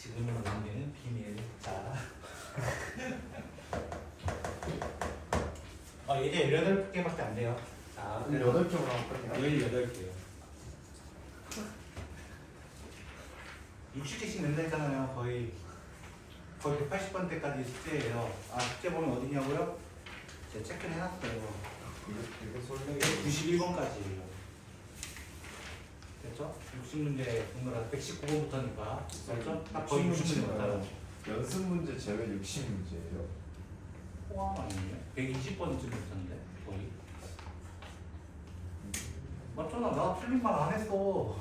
지금은 우리는 비밀. 자. 이제 18개밖에 안 돼요. 자, 8개로 나왔거든요. 18개요. 60개씩 낸다 했잖아요. 거의 180번대까지 숙제예요. 숙제 보면 어디냐고요? 제가 체크를 해놨어요. 이거 솔직히 91번까지예요. 됐죠? 60문제 동그라 119번부터니까. 됐죠? 딱 거의 60문제 맞아요. 연습 문제 제외 60문제예요. 포함 아니에요? 120번쯤 됐었는데 거의. 맞잖아. 나 틀린 말 안 했어.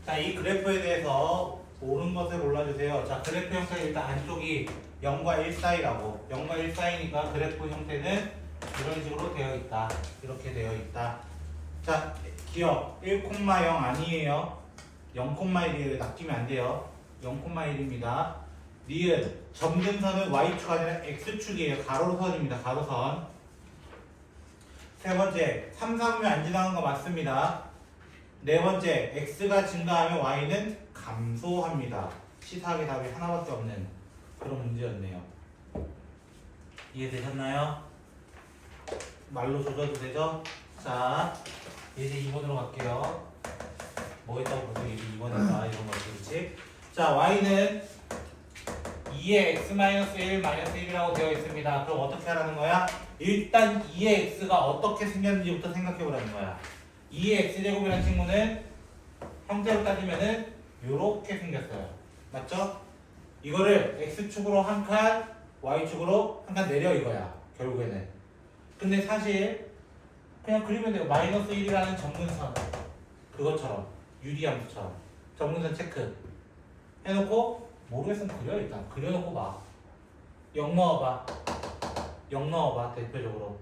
자, 이 그래프에 대해서 옳은 것을 골라주세요. 자, 그래프 형태 일단 안쪽이 0과 1 사이라고. 0과 1 사이니까 그래프 형태는 이런 식으로 되어 있다. 이렇게 되어 있다. 자, 기억 1,0 아니에요. 0,1이에요. 낚이면 안 돼요. 0,1입니다. 니은 점근선은 y축 아니라 x축이에요. 가로선입니다. 가로선. 세 번째 3, 3이면 안 지나간 거 맞습니다. 네 번째 x가 증가하면 y는 감소합니다. 시사하게 답이 하나밖에 없는 그런 문제였네요. 이해되셨나요? 말로 조져도 되죠? 자, 이제 2번으로 갈게요. 뭐 있다고 벌써 이제 2번인가 이런 거 그렇지? 자, y는 2의 x-1 1이라고 되어 있습니다. 그럼 어떻게 하라는 거야? 일단 2의 x가 어떻게 생겼는지부터 생각해 보라는 거야. 2의 x제곱이라는 친구는 형태로 따지면은 요렇게 생겼어요. 맞죠? 이거를 x축으로 한 칸, y축으로 한 칸 내려 이거야. 결국에는. 근데 사실 그냥 그리면 돼요. -1이라는 점근선. 그것처럼. 유리함수처럼. 점근선 체크. 해놓고 모르겠으면 그려 일단. 그려놓고 봐. 0 넣어봐. 0 넣어봐. 대표적으로.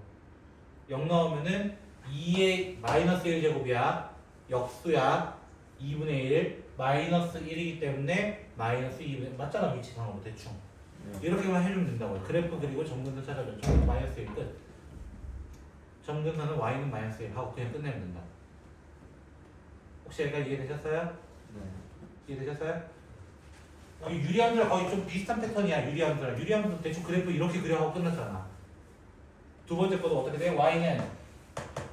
0 넣으면은 2의 -1제곱이야. 역수야. 2분의 1. -1이기 때문에 -2분의 맞잖아. 위치상으로 대충. 이렇게만 해주면 된다고요. 그래프 그리고 점근선 찾아줘. 점근선 -1 끝. 점근선은 y는 -1 하고 그냥 끝내면 된다. 혹시 여기까지 이해되셨어요? 네. 이해되셨어요? 유리함수랑 거의 좀 비슷한 패턴이야. 유리함수 대충 그래프 이렇게 그려하고 끝났잖아. 두 번째 것도 어떻게 돼? y는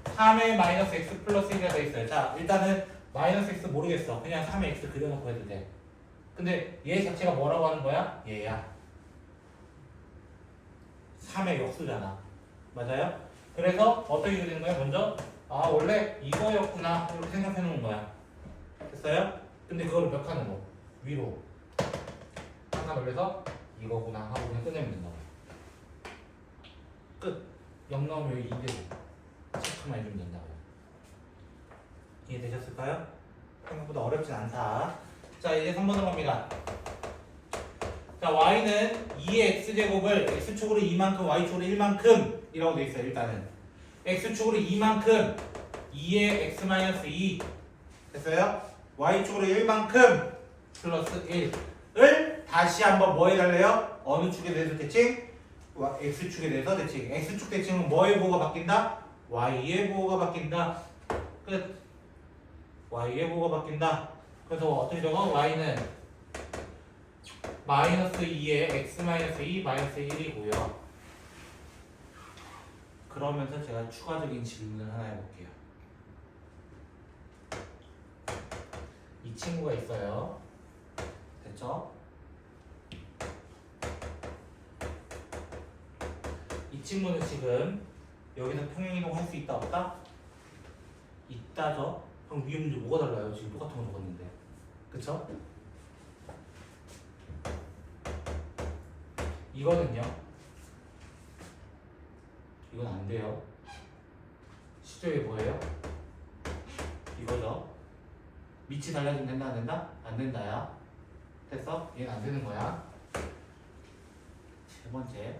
3의 -x 플러스 1이라 돼 있어요. 자, 일단은 -x 모르겠어. 그냥 3의 x 그려놓고 해도 돼. 근데 얘 자체가 뭐라고 하는 거야? 얘야. 3의 역수잖아. 맞아요? 그래서 어떻게 그리는 거야? 먼저 원래 이거였구나 이렇게 생각해 놓은 거야. 됐어요? 근데 그걸 몇 칸으로? 위로 한 칸 올려서 이거구나 하고 그냥 끝내면 된다고. 끝. 0 나오면 여기 2되고 체크만 해주면 된다고요. 이해되셨을까요? 생각보다 어렵진 않다. 자, 이제 3번으로 갑니다. 자, y는 2의 x제곱을 x축으로 2만큼 y축으로 1만큼 이라고 돼 있어요. 일단은 x축으로 2만큼 2의 x-2 됐어요? y축으로 1만큼 플러스 1을 다시 한번 뭐 해달래요? 어느 축에 대해서 대칭? x축에 대해서 대칭. x축 대칭은 뭐의 부호가 바뀐다? y의 부호가 바뀐다. 끝. y의 부호가 바뀐다. 그래서 어떻게 적어? y는 -2의 x-2 -1이고요. 그러면서 제가 추가적인 질문을 하나 해볼게요. 이 친구가 있어요. 됐죠? 이 친구는 지금 여기서 평행이동 할 수 있다 없다? 있다죠? 그럼 위에 문제 뭐가 달라요? 지금 똑같은 거 적었는데. 그쵸? 이거는요? 이건 안 돼요. 시조에 뭐예요? 이거죠? 밑이 달라지면 된다 안 된다? 안 된다야. 됐어? 얘는 안 되는 거야. 세 번째.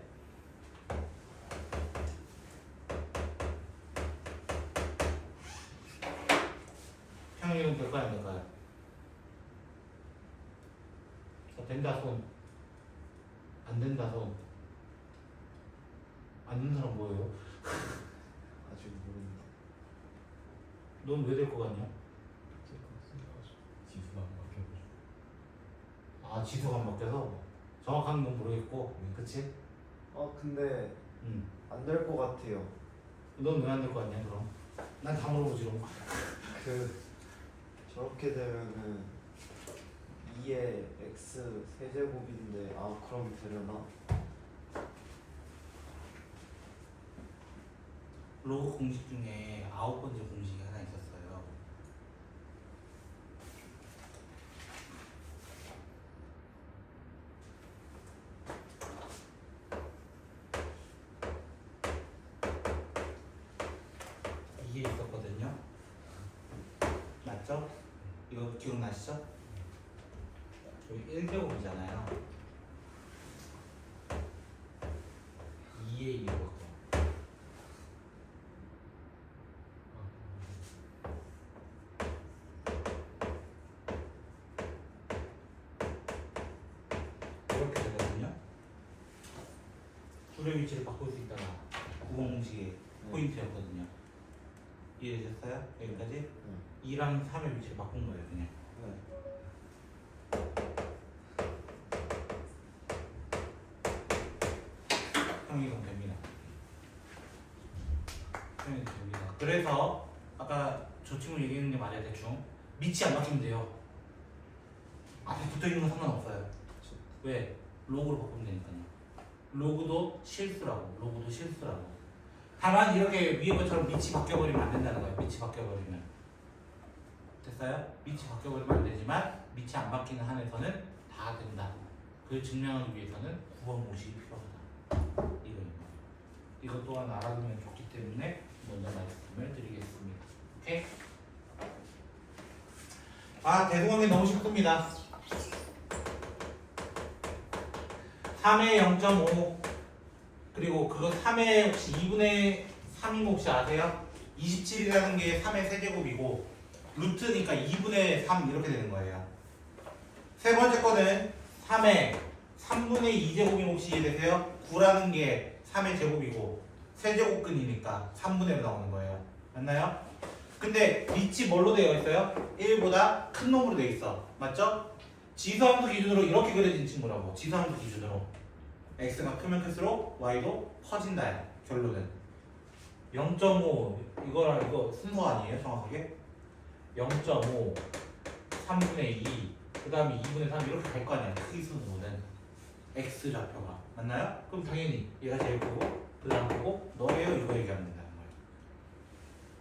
평행이동 될까요? 안 될까요? 자, 된다 손. 안 된다 손. 안 되는 사람 뭐예요? 아직 모릅니다. 넌 왜 될 것 같냐? 지수가 안 바뀌어가지고. 아 지수가 안 바뀌어서 정확한 건 모르겠고 그치? 근데 응. 안 될 것 같아요. 넌 왜 안 될 것 같냐 그럼? 난 다 물어보지롱. 저렇게 되면은 2의 x 세제곱인데 그럼 되려나? 로그 공식 중에 9번째 공식이 하나 있었어요. 이게 있었거든요. 맞죠? 이거 기억나시죠? 여기 1제곱이잖아요. 2의 2로 이렇게 되거든요. 줄의 위치를 바꿀 수 있다가 구공식의 포인트였거든요. 이해되셨어요? 여기까지? 2랑 3의 위치를 바꾼 거예요, 그냥. 평이동 됩니다. 평이동 됩니다. 그래서 아까 저 친구 얘기했는 게 맞아요, 대충. 밑이 안 바뀌면 돼요. 앞에 붙어 있는 건 상관없어요. 왜? 로그로 바꾸면 되니까요. 로그도 실수라고. 다만 이렇게 위에 것처럼 밑이 바뀌어버리면 안 된다는 거예요. 밑이 바뀌어버리면. 됐어요? 밑이 바뀌어버리면 안 되지만 밑이 안 바뀌는 한에서는 다 된다. 그걸 증명하기 위해서는 9번 공식이 필요하다. 이거입니다. 이것 또한 알아두면 좋기 때문에 먼저 말씀을 드리겠습니다. 오케이? 대동관계 너무 쉽습니다. 3의 0.5 그리고 그거 3의 혹시 2분의 3인 거 혹시 아세요? 27이라는 게 3의 세제곱이고 루트니까 2분의 3 이렇게 되는 거예요. 세 번째 거는 3의 3분의 2제곱이 혹시 이해되세요? 9라는 게 3의 제곱이고 세제곱근이니까 3분의 1로 나오는 거예요. 맞나요? 근데 밑이 뭘로 되어 있어요? 1보다 큰 놈으로 되어 있어. 맞죠? 지수함수 기준으로 이렇게 그려진 친구라고. 지수함수 기준으로 x가 크면 클수록 y도 커진다. 결론은 0.5 이거랑 이거 순서 아니에요? 정확하게 0.5 3분의 2 그 다음에 2분의 3 이렇게 갈 거 아니야. 크기 순으로는 x 좌표가 맞나요? 그럼 당연히 얘가 제일 크고 그 다음 크고 너예요 이거 얘기하면 된다는 거예요.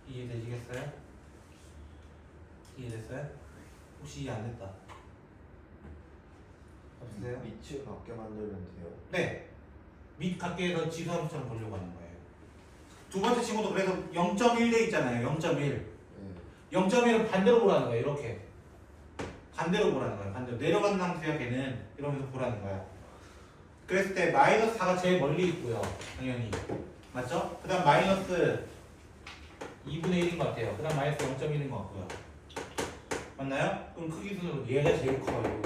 이해되시겠어요? 이해됐어요? 혹시 이해 안 됐다 없으세요? 밑을 밖에 만들면 돼요. 네. 밑 각계에서 지수함수처럼 보려고 하는 거예요. 두 번째 친구도 그래서 0.1 돼 있잖아요. 0.1. 네. 0.1은 반대로 보라는 거예요. 이렇게. 반대로 보라는 거예요. 반대로. 내려가는 상태야 걔는. 이러면서 보라는 거야. 그랬을 때 마이너스 4가 제일 멀리 있고요. 당연히. 맞죠? 그 다음 마이너스 2분의 1인 것 같아요. 그 다음 마이너스 0.1인 것 같고요. 맞나요? 그럼 크기 순으로 얘가 제일 커요.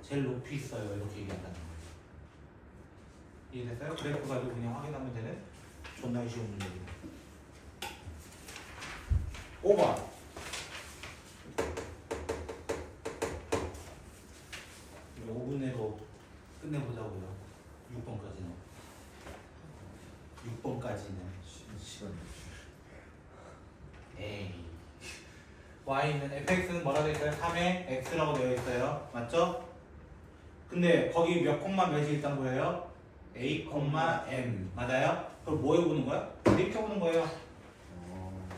제일 높이 있어요. 이렇게 얘기한다는 거예요. 이해됐어요? 그래프 가지고 그냥 확인하면 되는 존나 쉬운 문제입니다. 5번. 이거 5분 내로 끝내보자고요. 6번까지는. 6번까지는. 시간. 에이. y는 fx는 뭐라 되어 있어요? 3의 x라고 되어 있어요. 맞죠? 근데 거기 몇 콤마 몇이 일단 보여요? a, m 맞아요? 그럼 뭐 해보는 거야? 이렇게 보는 거예요.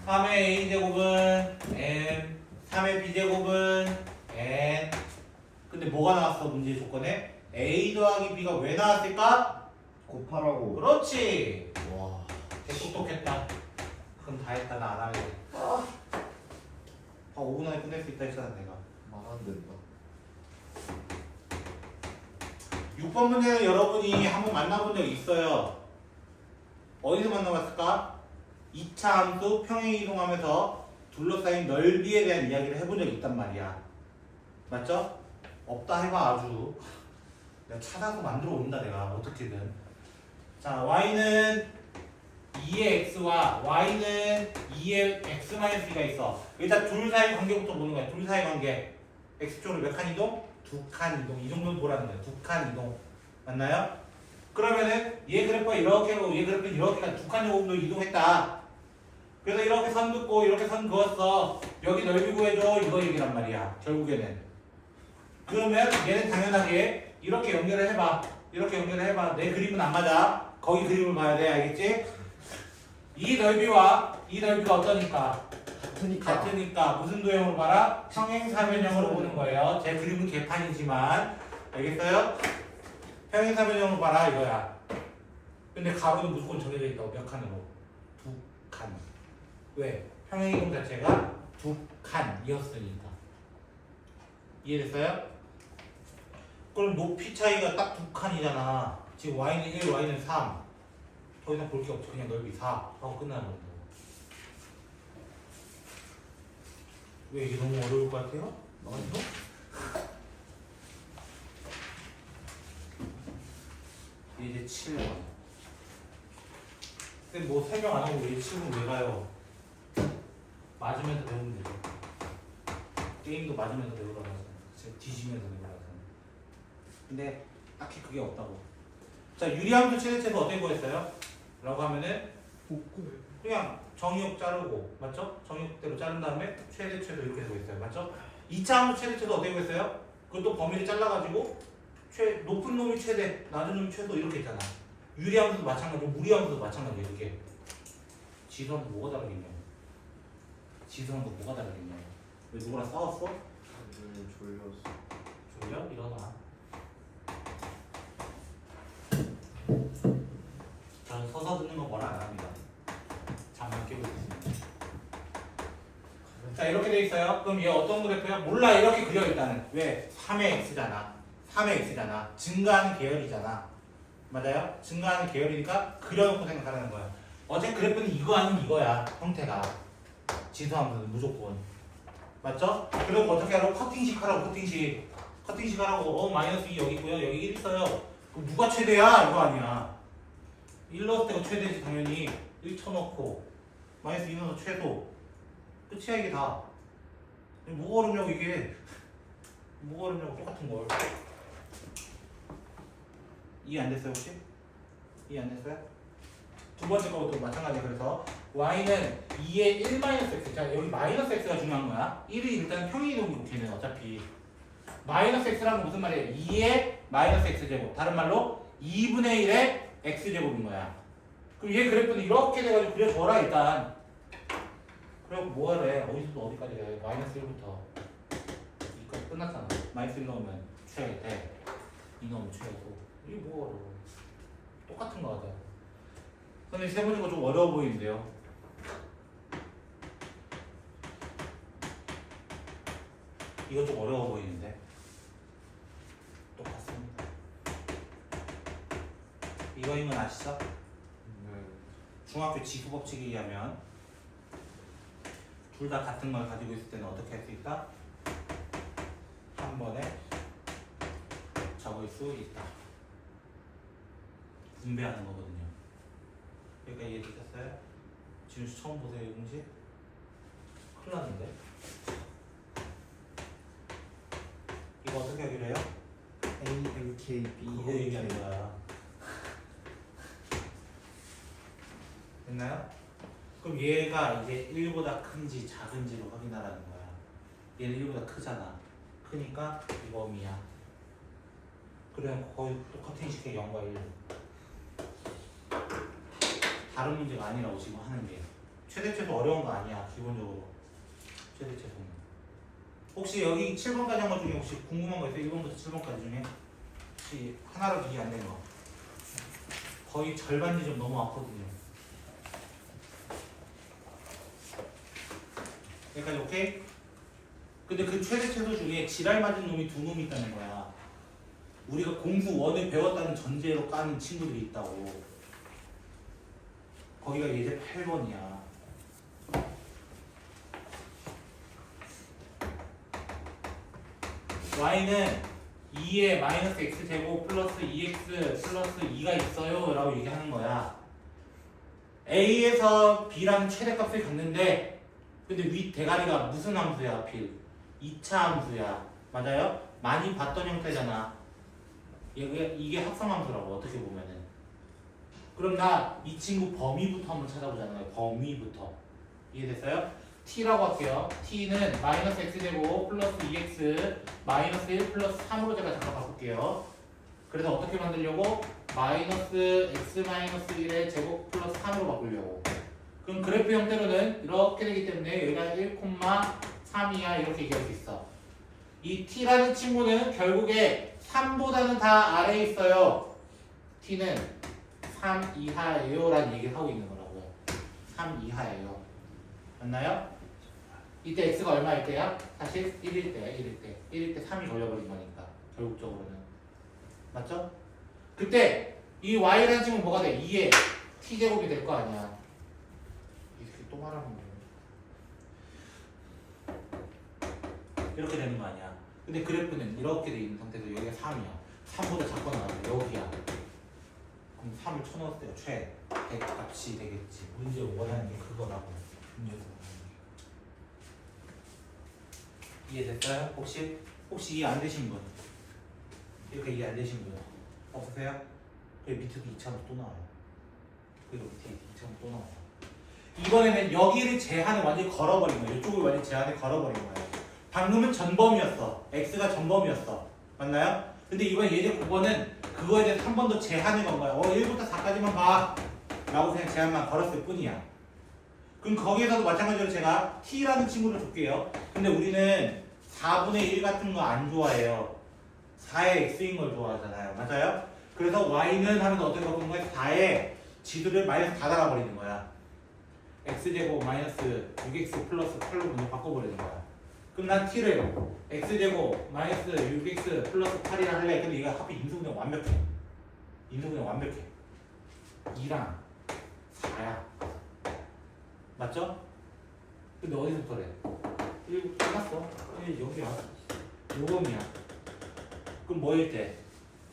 3의 a제곱은 m 3의 b제곱은 n 근데 뭐가 나왔어 문제 조건에? a 더하기 b가 왜 나왔을까? 곱하라고. 그렇지. 와. 되게 똑똑했다. 그럼 다 했다. 나 안 할래. 5분 안에 끝낼 수 있다 했잖아 내가. 말 안 된다. 6번 문제는 여러분이 한번 만나본 적 있어요. 어디서 만나봤을까? 2차 함수 평행 이동하면서 둘러싸인 넓이에 대한 이야기를 해본 적이 있단 말이야. 맞죠? 없다 해봐 아주. 내가 찾아서 만들어 온다 내가 어떻게든. 자 y는 2의 x와 y는 2의 x-2가 있어. 일단 둘 사이 관계부터 보는 거야. 둘 사이 관계. x쪽으로 몇 칸 이동? 2칸 이동. 이 정도는 보라는 거야. 2칸 이동. 맞나요? 그러면은 얘 그래프가 이렇게 하고 얘 그래프는 이렇게 2칸 정도 이동했다. 그래서 이렇게 선 긋고 이렇게 선 그었어. 여기 넓이 구해줘. 이거 얘기란 말이야. 결국에는. 그러면 얘는 당연하게 이렇게 연결을 해봐. 이렇게 연결을 해봐. 내 그림은 안 맞아. 거기 그림을 봐야 돼. 알겠지? 이 넓이와 이 넓이가 어떠니까? 같으니까 무슨 도형으로 봐라? 평행사변형으로 보는 거예요. 제 그림은 개판이지만 알겠어요? 평행사변형으로 봐라 이거야. 근데 가로는 무조건 정해져 있다고. 몇 칸으로? 2칸. 왜? 평행이동 자체가 2칸이었으니까. 이해됐어요? 그럼 높이 차이가 딱 2칸이잖아. 지금 y는 1, y는 3. 더 이상 볼 게 없죠. 그냥 넓이 4 하고 끝나는 건데. 왜 이게 너무 어려울 것 같아요? 아니요? 이제 7번. 근데 뭐 설명 안 하고 왜 7번 왜 가요? 맞으면서 배우면 되죠. 게임도 맞으면서 배우라고 하잖아. 뒤지면서 배우라고 하잖아. 근데 딱히 그게 없다고. 자, 유리함수 최대체도 어떻게 구했어요? 라고 하면은 그냥 정의역 자르고, 맞죠? 정의역대로 자른 다음에 최대체도 이렇게 되고 있어요. 맞죠? 2차 함수 최대체도 어떻게 구했어요? 그것도 범위를 잘라가지고 높은 놈이 최대, 낮은 놈이 최소 이렇게 있잖아. 유리함수도 마찬가지고 무리함수도 마찬가지예요. 이게 지수함수 뭐가 다르겠냐고. 지수함수 뭐가 다르겠냐고. 왜 누구랑 싸웠어? 졸렸어. 졸려? 일어나. 저는 서서 듣는 거 뭐라 안 합니다. 잠만 깨고 있습니다. 자, 이렇게 돼 있어요. 그럼 얘 어떤 그래프야? 몰라. 이렇게 그려 일단은. 왜? 3의 x잖아. 3의 x잖아. 증가하는 계열이잖아. 맞아요? 증가하는 계열이니까 그려놓고 생각하는 거야. 어제 그래프는 이거 아니면 이거야. 형태가. 지수함수는 무조건. 맞죠? 그리고 어떻게 하라고? 커팅식 하라고. 커팅식 하라고. 마이너스 2 여기 있고요. 여기 1 있어요. 그럼 누가 최대야? 이거 아니야. 1 넣었을 때가 최대지 당연히. 1 쳐넣고 마이너스 2 넣어서 최소. 끝이야 이게 다. 뭐가 어렵냐고 이게. 뭐가 어렵냐고 똑같은 걸. 이해 안 됐어요 혹시? 이해 안 됐어요? 두 번째 거도 마찬가지야. 그래서 y는 2의 1-x. 자, 여기 마이너스 x가 중요한 거야. 1이 일단 평행이동이고 걔는 어차피 마이너스 x라는 무슨 말이에요? 2의 마이너스 x제곱. 다른 말로 2분의 1의 x제곱인 거야. 그럼 얘 그래프는 이렇게 돼가지고 그려줘라 일단. 그래갖고 뭐 하래? 어디서부터 어디까지 해? 마이너스 1부터 2까지 끝났잖아. 마이너스 1 넣으면 최대, 2 넣으면 최고. 이게 뭐 어려워. 똑같은 거 하자. 선생님 세 번째 거 좀 어려워 보이는데요. 이거 좀 어려워 보이는데. 똑같습니다. 이거인 건 아시죠? 중학교 지수 법칙에 의하면 둘 다 같은 걸 가지고 있을 때는 어떻게 할 수 있다? 한 번에 적을 수 있다. 분배하는 거거든요. 그러니까 이해되셨어요? 지금 처음 보세요 이 공식? 큰일 났는데? 이거 어떻게 하기로 해요? A, M, K, B, 그거 얘기하는 거야. 됐나요? 그럼 얘가 이제 1보다 큰지 작은지로 확인하라는 거야. 얘는 1보다 크잖아. 크니까 이 범위야. 그러면 거의 똑같은 식의 0과 1. 다른 문제가 아니라고 지금 하는 게. 최대체도 어려운 거 아니야. 기본적으로. 최대체도는. 혹시 여기 7번까지 한 거 중에 혹시 궁금한 거 있어요? 1번부터 7번까지 중에? 혹시 하나로 기계 안 된 거? 거의 절반 지점 너무 아프거든요. 여기까지 오케이? 근데 그 최대 최소 중에 지랄 맞은 놈이 두 놈이 있다는 거야. 우리가 공수 원을 배웠다는 전제로 까는 친구들이 있다고. 거기가 예제 8번이야. y는 2의 마이너스 x제곱 플러스 2x 플러스 2가 있어요 라고 얘기하는 거야. A에서 B라는 최대값을 갖는데 근데 위 대가리가 무슨 함수야 하필? 2차 함수야. 맞아요? 많이 봤던 형태잖아. 이게 합성함수라고 어떻게 보면은. 그럼 나 이 친구 범위부터 한번 찾아보잖아요. 범위부터. 이해됐어요? t라고 할게요. t는 마이너스 x제곱 플러스 2x 마이너스 1 플러스 3으로 제가 잠깐 바꿀게요. 그래서 어떻게 만들려고? 마이너스 x 마이너스 1의 제곱 플러스 3으로 바꾸려고. 그럼 그래프 형태로는 이렇게 되기 때문에 여기가 1,3이야 이렇게 얘기할 수 있어. 이 t라는 친구는 결국에 3보다는 다 아래에 있어요. t는 3 이하예요 라는 얘기를 하고 있는 거라고요. 3 이하예요. 맞나요? 이때 x가 얼마일 때야? 사실 1일 때야. 1일 때 3이 걸려버린 거니까 결국적으로는. 맞죠? 그때 이 y라는 친구는 뭐가 돼? 2에 t제곱이 될 거 아니야. 이렇게 또 말하는 거야. 이렇게 되는 거 아니야. 근데 그래프는 이렇게 돼 있는 상태에서 여기가 3이야. 3보다 작거나 여기야. 그럼 3을 쳐넣었을 때 최대값이 되겠지. 문제 원하는 게 그거라고. 문제에서. 이해됐어요? 혹시 이해 안 되신 분? 이렇게 이해 안 되신 분 없으세요? 그 밑에도 2차로 또 나와요. 그리고 밑에 2차로 또 나와요. 이번에는 여기를 제한을 완전히 걸어버린 거예요. 이쪽을 완전히 제한을 걸어버린 거예요. 방금은 전범이었어. x가 전범이었어. 맞나요? 근데 이번 예제 9번은 그거에 대해서 한 번 더 제한을 건 거야. 1부터 4까지만 봐. 라고 그냥 제한만 걸었을 뿐이야. 그럼 거기에서도 마찬가지로 제가 t라는 친구를 줄게요. 근데 우리는 4분의 1 같은 거 안 좋아해요. 4의 x인 걸 좋아하잖아요. 맞아요? 그래서 y는 하면 어떻게 바꾸는 거야? 4의 지도를 마이너스 다 달아버리는 거야. x제곱 마이너스 6x 플러스 8로 먼저 바꿔버리는 거야. 그럼 난 t를 x제곱 마이너스 6x 플러스 8이라 할래. 근데 이거 하필 인수분해 완벽해. 인수분해 완벽해. 2랑 4야. 맞죠? 근데 어디서부터 그래? 1부터 끝났어. 여기야. 요금이야. 그럼 뭐일 때?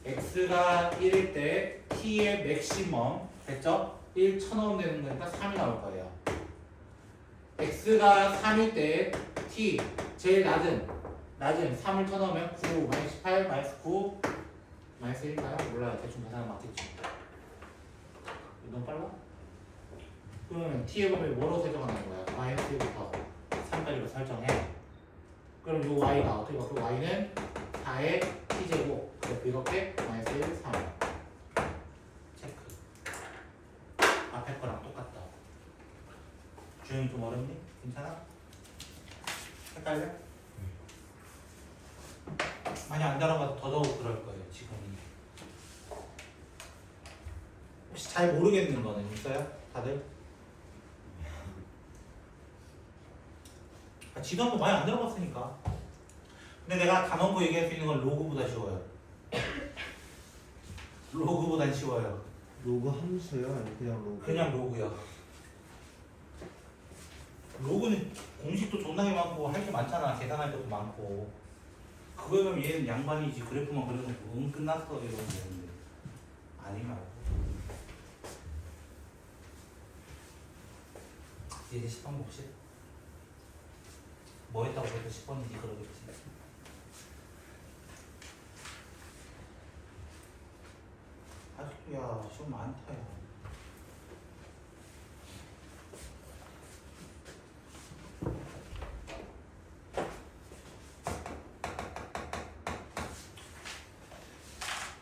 x가 1일 때 t의 맥시멈 됐죠? 1 쳐넣으면 되는 거니까 3이 나올 거예요. x가 3일 때 t 제일 낮은 3을 쳐넣으면 9 마이너스 18 마이너스 9 마이너스 1인가요? 몰라요. 대충 계산은 맞겠지. 너무 빨라? 그러면 t의 범위 뭐로 설정하는 거야? 마이너스 1부터 3까지로 설정해. 그럼 요 y가 어떻게 바뀌어? y는 4의 t제곱 이렇게 마이너스 1, 3 체크. 앞에 거랑 똑같다. 주영이 좀 어렵니? 괜찮아? 헷갈려? 많이 안 달아봐도 더더욱 그럴 거예요 지금이. 혹시 잘 모르겠는 거는 있어요? 다들? 지도 한번 많이 안 들어봤으니까. 근데 내가 단원고 얘기할 수 있는 건 로그보다 쉬워요. 로그보단 쉬워요. 로그 함수요? 아니 그냥 로그? 그냥 로그요. 로그는 공식도 존나게 많고 할 게 많잖아. 계산할 것도 많고. 그거에 비하면 얘는 양반이지. 그래프만 그려놓고 끝났어 이러면 되는데 아니 말고. 얘네 10번 봅시다. 뭐 했다고 해도 10번이지 그러겠지. 아직도 야 시험 많다 야.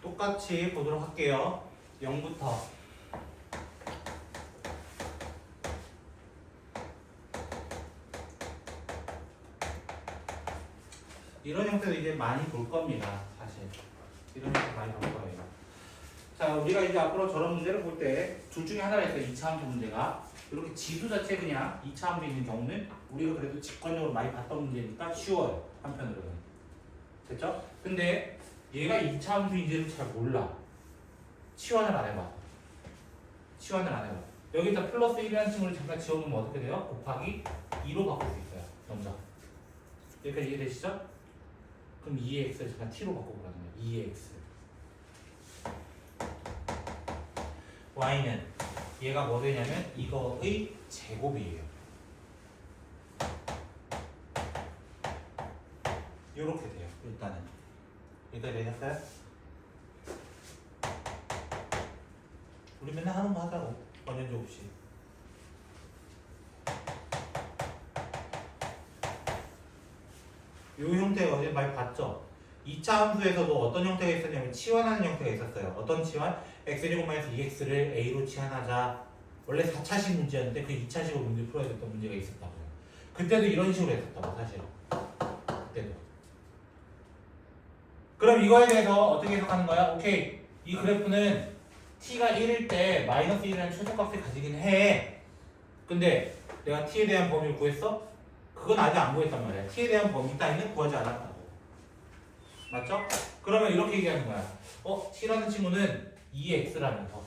똑같이 보도록 할게요. 0부터 이런 형태도 이제 많이 볼 겁니다. 사실 이런 형태 많이 볼 거예요. 자, 우리가 이제 앞으로 저런 문제를 볼 때 둘 중에 하나가 있어요. 2차 함수 문제가 이렇게 지수 자체 그냥 2차 함수 있는 경우는 우리가 그래도 직관적으로 많이 봤던 문제니까 쉬워요. 한편으로는 됐죠? 근데 얘가 2차 함수인지는 잘 몰라. 치환을 안 해봐. 치환을 안 해봐. 여기다 플러스 1이라는 친구를 잠깐 지워놓으면 어떻게 돼요? 곱하기 2로 바꿀 수 있어요. 먼저 여기까지 이해되시죠? 그럼 2x를 잠깐 t로 바꿔보라는 거예요. 2x y는 얘가 뭐 되냐면 이거의 제곱이에요. 이렇게 돼요. 일단은 이거 되셨어요? 우리 맨날 하는 거 하자고. 원연조 없이. 이 형태가 어제 많이 봤죠? 2차 함수에서도 어떤 형태가 있었냐면 치환하는 형태가 있었어요. 어떤 치환? x-2x를 a로 치환하자. 원래 4차식 문제였는데 그 2차식으로 문제 풀어야 됐던 문제가 있었다고요. 그때도 이런 식으로 했었다고 사실. 그때도. 그럼 이거에 대해서 어떻게 해석하는 거야? 오케이. 이 그래프는 t가 1일 때 마이너스 1이라는 최소값을 가지긴 해. 근데 내가 t에 대한 범위를 구했어? 그건 아직 안 구했단 말이야. t에 대한 범위 따위는 구하지 않았다고. 맞죠? 그러면 이렇게 얘기하는 거야. t라는 친구는 2x라면서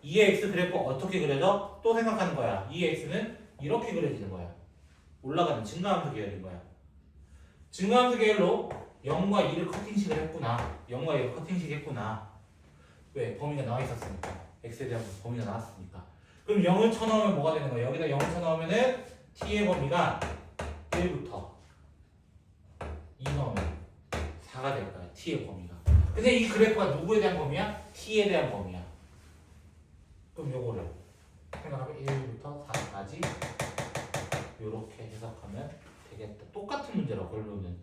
2x 그래프 어떻게 그려져? 또 생각하는 거야. 2x는 이렇게 그려지는 거야. 올라가는 증가함수 계열인 거야. 증가함수 계열로 0과 2를 커팅식을 했구나. 0과 2를 커팅식 했구나. 왜? 범위가 나와 있었으니까. x에 대한 범위가 나왔으니까. 그럼 0을 쳐넣으면 뭐가 되는 거야? 여기다 0을 쳐넣으면은 t의 범위가 1부터 2 넣으면 4가 될 거야. t의 범위가. 근데 이 그래프가 누구에 대한 범위야? t에 대한 범위야. 그럼 요거를 생각하면 1부터 4까지 요렇게 해석하면 되겠다. 똑같은 문제라고 결론은.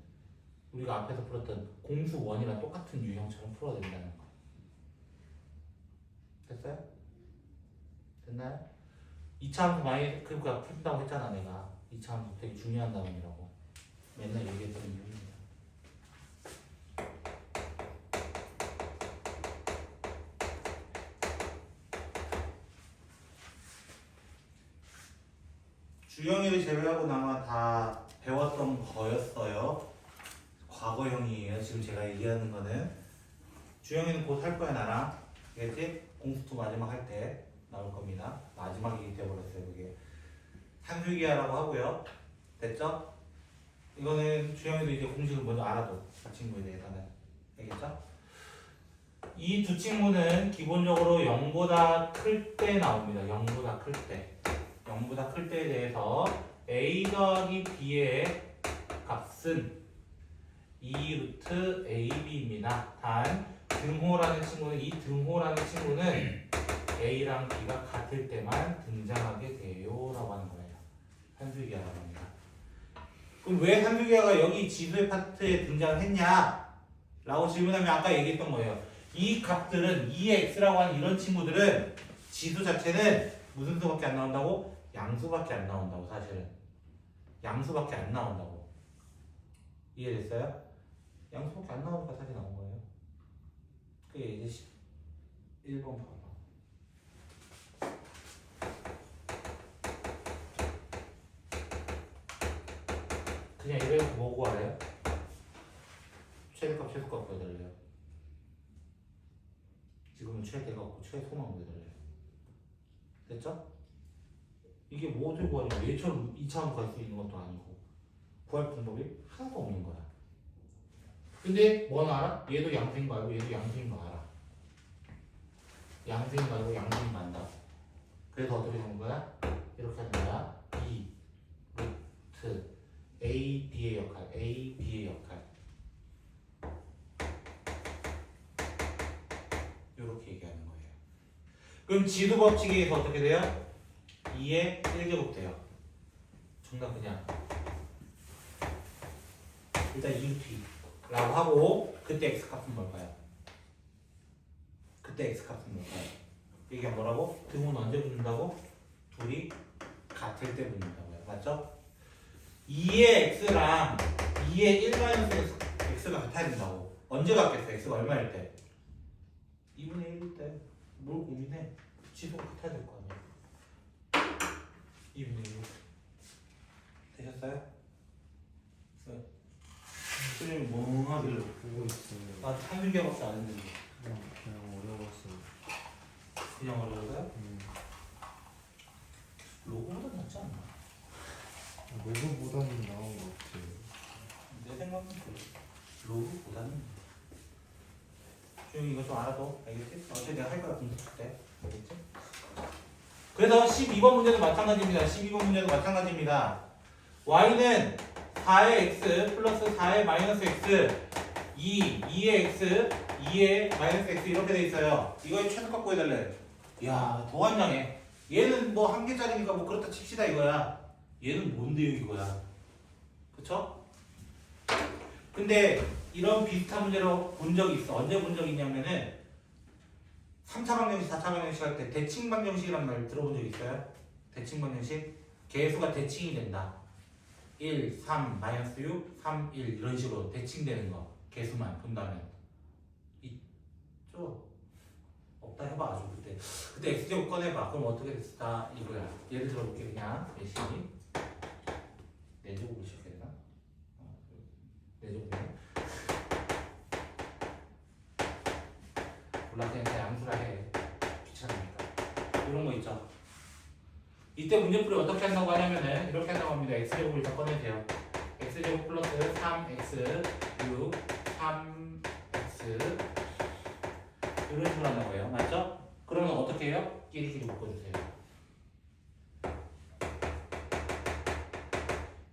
우리가 앞에서 풀었던 공수 원이랑 똑같은 유형처럼 풀어야 된다는 거. 됐어요? 됐나요? 2차 함수 많이 그러니까 푼다고 했잖아 내가. 2차 함수 되게 중요한 단원이라고 맨날 얘기했던 이유입니다. 주영이를 제외하고 나면 다 배웠던 거였어요. 과거형이에요. 지금 제가 얘기하는 거는. 주영이는 곧 할 거야 나랑. 알겠지? 공수투 마지막 할 때 나올 겁니다. 마지막이기 때문에 그게 상주기하라고 하고요. 됐죠? 이거는 주영이도 이제 공식을 먼저 알아도 그 친구에 대해서는. 알겠죠? 이 두 친구는 기본적으로 0보다 클 때 나옵니다. 0보다 클 때. 0보다 클 때에 대해서 a 더하기 b의 값은 2루트 ab입니다. 단 등호라는 친구는 이 등호라는 친구는 a랑 b가 같을 때만 등장하게 돼요 라고 하는 거예요. 산술기하라고 합니다. 그럼 왜 산술기하가 여기 지수의 파트에 등장을 했냐 라고 질문하면 아까 얘기했던 거예요. 이 값들은 2x라고 하는 이런 친구들은 지수 자체는 무슨 수밖에 안 나온다고? 양수밖에 안 나온다고. 사실은 양수밖에 안 나온다고. 이해됐어요? 양수밖에 안 나오니까 사실 나온 거예요. 그게 이제 1번 봐봐. 그냥 이래서 뭐 구하래요? 최대값 최소값 구해달래요. 지금은 최대가 없고 최소만 구해달래요. 됐죠? 이게 뭐 어떻게 구하냐? 얘처럼 2차원 갈 수 있는 것도 아니고 구할 방법이 하나도 없는 거야. 근데 뭐는 알아? 얘도 양수인 거 알고 얘도 양수인 거 알아. 양수인 거 알고 양수인 거 안다고. 그래서 어떻게 되는 거야? 이렇게 하는 거야. B 루트 A, B의 역할, A, B의 역할. 이렇게 얘기하는 거예요. 그럼 지수 법칙에 의해서 어떻게 돼요? 2의 1제곱 돼요. 정답 그냥 일단 2루트 라고 하고 그때 x값은 뭘까요? 그때 x값은 뭘까요? 이게 뭐라고? 등호는 언제 붙는다고? 둘이 같을 때 붙는다고요. 맞죠? 2의 x랑 2의 1-x x가 같아야 된다고. 언제 같겠어? x가 얼마일 때? 2분의 1일 때. 뭘 고민해? 지수가 같아야 될 거 아니야. 2분의 1. 되셨어요? 네. 선생님이 멍하길래 보고 있어요. 나 3일개밖에 안 했는데 그냥 어려웠어요. 그냥 어려워서요? 로고보다 낫지 않나? 로그보다는 나온 것 같아요. 내 생각은 그래. 로고보다는 조용히 이거 좀 알아도 알겠지? 어차피 내가 할 거야 분석 때 알겠지? 그래서 12번 문제도 마찬가지입니다. 12번 문제도 마찬가지입니다. y는 4의 x 플러스 4의 마이너스 x 2의 x 2의 마이너스 x 이렇게 돼 있어요. 이거의 최소값 구해달래. 이야 더 환장해. 얘는 뭐 한 개짜리니까 뭐 그렇다 칩시다 이거야. 얘는 뭔데요 이거야. 그쵸? 근데 이런 비슷한 문제로 본 적이 있어. 언제 본 적이 있냐면은 3차 방정식, 4차 방정식 할 때 대칭 방정식이란 말 들어본 적 있어요? 대칭 방정식? 개수가 대칭이 된다. 1, 3, 마이너스 6, 3, 1 이런 식으로 대칭되는 거. 개수만 본다면. 있죠? 없다 해봐 아주 그때 x제곱 꺼내봐. 그럼 어떻게 됐다 이거야. 예를 들어볼게 그냥 열심히 4제곱을 시켜야 되나? 4제곱이네. 몰라 그냥 다 양수라 해. 귀찮으니까. 이런 거 있죠. 이때 문제풀이 어떻게 한다고 하냐면은 이렇게 한다고 합니다. x제곱을 다 꺼내세요. x제곱 플러스 3x 6 3x 이런 식으로 한다고 해요. 맞죠? 그러면 어떻게 해요? 끼리끼리 묶어주세요.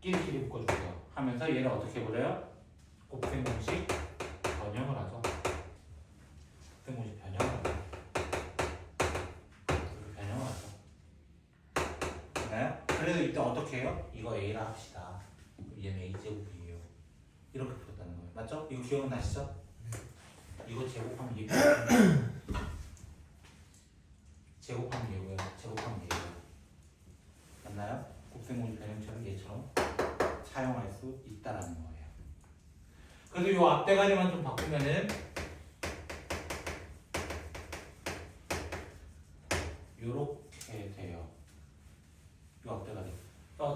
끼리끼리 묶어주세요. 하면서 얘를 어떻게 해버려요? 곱셈 공식 변형을 하죠. 곱셈 공식 변형을 하죠. 이렇게 변형을 하죠. 됐나요? 그래서 이때 어떻게 해요? 이거 A라 합시다. 얘는 A제곱이에요. 이렇게 풀었다는 거예요. 맞죠? 이거 기억나시죠? 이거 제곱하면 얘 제곱하면 얘고요. 제곱하면 얘고요. 맞나요? 곱셈공식 변형처럼 얘처럼 사용할 수 있다라는 거예요. 그래서 이 앞대가리만 좀 바꾸면은 요렇게 돼요. 이 앞대가리.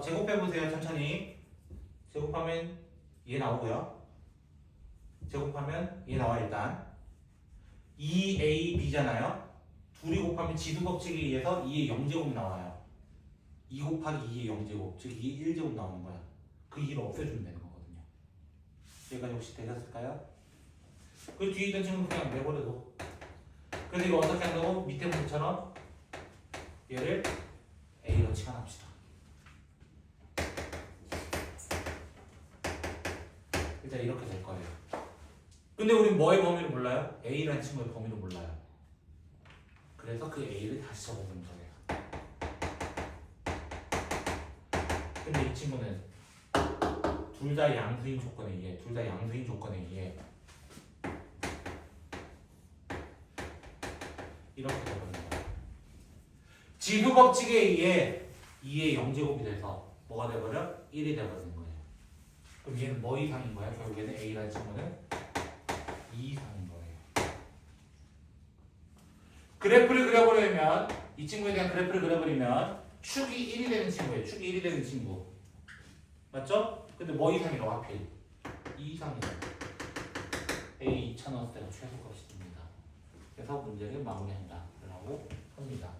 제곱해보세요. 천천히. 제곱하면 얘 나오고요. 제곱하면 얘 나와 일단. 2ab잖아요. 둘이 곱하면 지수 법칙에 의해서 2의 0제곱 나와요. 2 곱하기 2의 0제곱, 즉 2의 1제곱 나오는 거야. 그 2를 없애주면 되는 거거든요. 얘가 혹시 되셨을까요? 그 뒤에 있던 친구는 그냥 내버려둬. 그래서 이거 어떻게 한다고? 밑에 문제처럼 얘를 A로 치환합시다. 일단 이렇게 될 거예요. 근데 우린 뭐의 범위를 몰라요? A라는 친구의 범위를 몰라요. 그래서 그 A를 다시 적어보는 거예요. 근데 이 친구는 둘 다 양수인 조건에 의해, 이렇게 되버리는 거예요. 지수 법칙에 의해 2의 0제곱이 돼서 뭐가 돼버려? 1이 돼버리는 거예요. 그럼 얘는 뭐 이상인 거야? 결국에는 A라는 친구는 2 이상인 거예요. 그래프를 그려버리면 이 친구에 대한 그래프를 그려버리면 축이 1이 되는 친구예요. 축이 1이 되는 친구. 맞죠? 근데 뭐 이상이라고 하필? 2 이상이라고. A 2000 넣었을 때가 최소값이 됩니다. 그래서 문제를 마무리한다. 라고 합니다.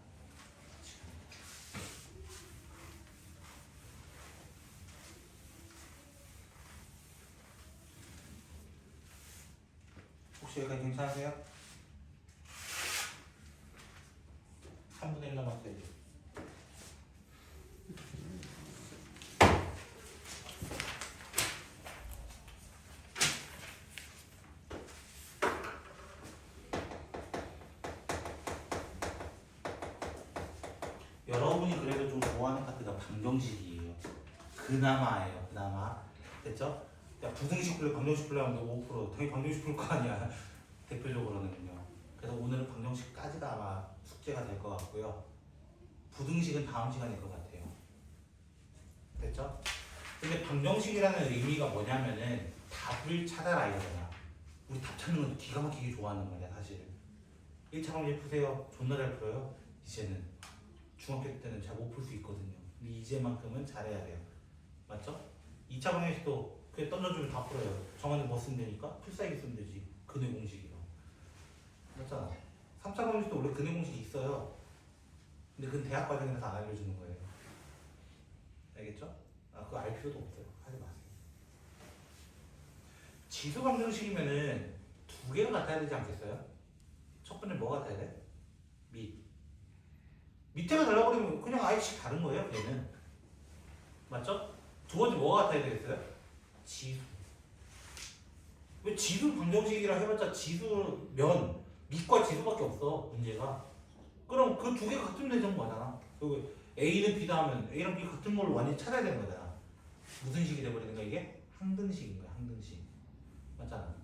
혹시 여기까지 괜찮으세요? 3분의 1 남았어요. 이제. 여러분이 그래도 좀 좋아하는 파트가 방정식이에요. 그나마예요. 그나마. 됐죠? 야, 부등식 풀려, 방정식 풀려 하면 5%. 당연히 방정식 풀 거 아니야. 대표적으로는요. 그래서 오늘은 방정식까지가 아마 숙제가 될 것 같고요. 부등식은 다음 시간일 것 같아요. 됐죠? 근데 방정식이라는 의미가 뭐냐면은 답을 찾아라 이거잖아. 우리 답 찾는 건 기가 막히게 좋아하는 거냐 사실. 1차 방정식 푸세요. 존나 잘 풀어요. 이제는 중학교 때는 잘 못 풀 수 있거든요. 근데 이제만큼은 잘해야 돼요. 맞죠? 2차 방정식도 그냥 던져주면 다 풀어요. 정한이 뭐 쓰면 되니까 필살기 쓰면 되지. 근해 공식이로. 맞잖아. 3차 방정식도 원래 근해 공식이 있어요. 근데 그건 대학 과정에서 안 알려주는 거예요. 알겠죠? 그거 알 필요도 없어요. 하지 마세요. 지수 방정식이면은 두 개가 같아야 되지 않겠어요? 첫 번째 뭐 같아야 돼? 밑. 밑에가 달라버리면 그냥 아예씩 다른 거예요, 걔는. 맞죠? 두 번째 뭐가 같아야 되겠어요? 지수. 왜 지수 방정식이라 해봤자 지수면 밑과 지수밖에 없어, 문제가. 그럼 그 두 개 같으면 되는 거잖아. 그 A는 B다 하면 A랑 B 같은 걸로 완전히 찾아야 되는 거잖아. 무슨 식이 돼버리는가 이게? 항등식인 거야, 항등식. 맞잖아.